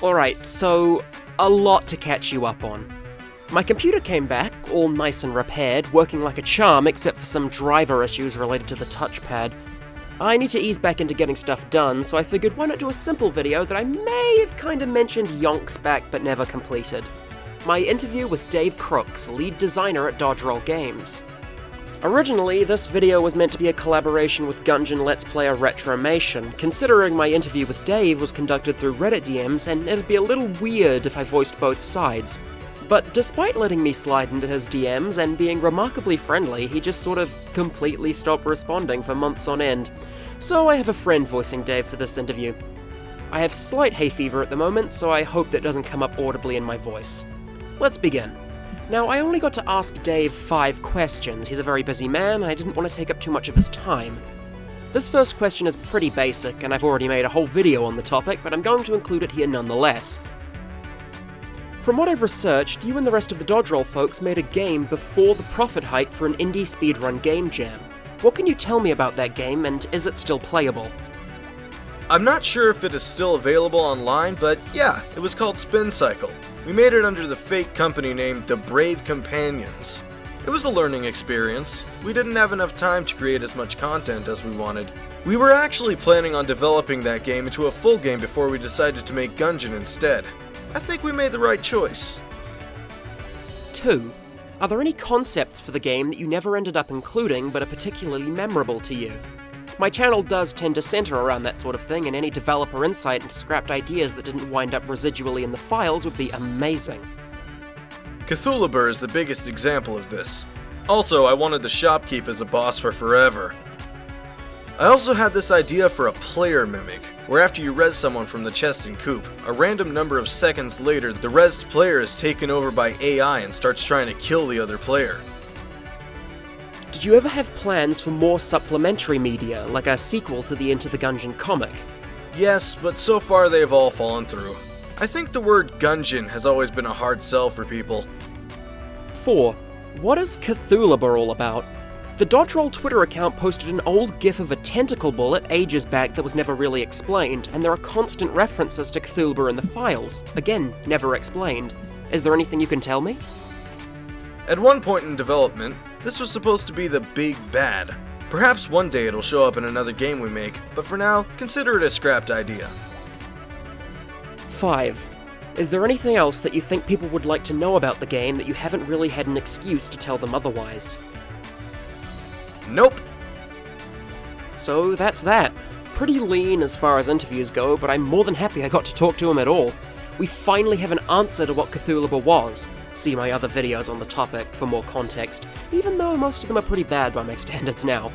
Alright, so a lot to catch you up on. My computer came back, all nice and repaired, working like a charm except for some driver issues related to the touchpad. I need to ease back into getting stuff done, so I figured why not do a simple video that I may have kinda mentioned yonks back but never completed. My interview with Dave Crooks, lead designer at Dodge Roll Games. Originally, this video was meant to be a collaboration with Gungeon Let's Player Retromation, considering my interview with Dave was conducted through Reddit DMs and it'd be a little weird if I voiced both sides. But despite letting me slide into his DMs and being remarkably friendly, he just sort of completely stopped responding for months on end. So I have a friend voicing Dave for this interview. I have slight hay fever at the moment, so I hope that doesn't come up audibly in my voice. Let's begin. Now, I only got to ask Dave 5 questions. He's a very busy man, and I didn't want to take up too much of his time. This first question is pretty basic, and I've already made a whole video on the topic, but I'm going to include it here nonetheless. From what I've researched, you and the rest of the Dodge Roll folks made a game before the profit hike for an indie speedrun game jam. What can you tell me about that game, and is it still playable? I'm not sure if it is still available online, but yeah, it was called Spin Cycle. We made it under the fake company named The Brave Companions. It was a learning experience. We didn't have enough time to create as much content as we wanted. We were actually planning on developing that game into a full game before we decided to make Gungeon instead. I think we made the right choice. 2. Are there any concepts for the game that you never ended up including but are particularly memorable to you? My channel does tend to center around that sort of thing, and any developer insight into scrapped ideas that didn't wind up residually in the files would be amazing. Kthuliber is the biggest example of this. Also, I wanted the shopkeep as a boss for forever. I also had this idea for a player mimic, where after you res someone from the chest and coop, a random number of seconds later, the resed player is taken over by AI and starts trying to kill the other player. Did you ever have plans for more supplementary media, like a sequel to the Into the Gungeon comic? Yes, but so far they have all fallen through. I think the word Gungeon has always been a hard sell for people. 4. What is Kthuliber all about? The Dodge Roll Twitter account posted an old gif of a tentacle bullet ages back that was never really explained, and there are constant references to Kthuliber in the files. Again, never explained. Is there anything you can tell me? At one point in development, this was supposed to be the big bad. Perhaps one day it'll show up in another game we make, but for now, consider it a scrapped idea. 5. Is there anything else that you think people would like to know about the game that you haven't really had an excuse to tell them otherwise? Nope. So that's that. Pretty lean as far as interviews go, but I'm more than happy I got to talk to him at all. We finally have an answer to what Kthuliber was. See my other videos on the topic for more context, even though most of them are pretty bad by my standards now.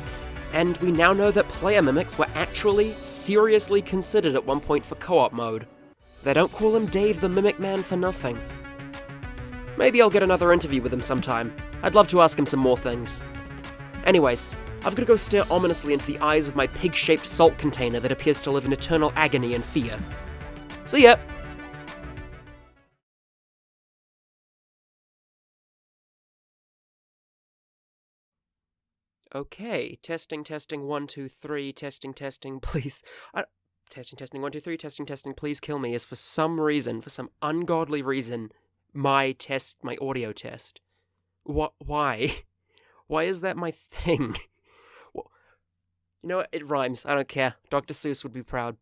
And we now know that player mimics were actually seriously considered at one point for co-op mode. They don't call him Dave the Mimic Man for nothing. Maybe I'll get another interview with him sometime. I'd love to ask him some more things. Anyways, I've got to go stare ominously into the eyes of my pig-shaped salt container that appears to live in eternal agony and fear. See ya! Okay, testing, 1, 2, 3, testing, please. Testing, 1, 2, 3, testing, please kill me is for some ungodly reason, my audio test. Why? Why is that my thing? Well, you know what, it rhymes, I don't care. Dr. Seuss would be proud.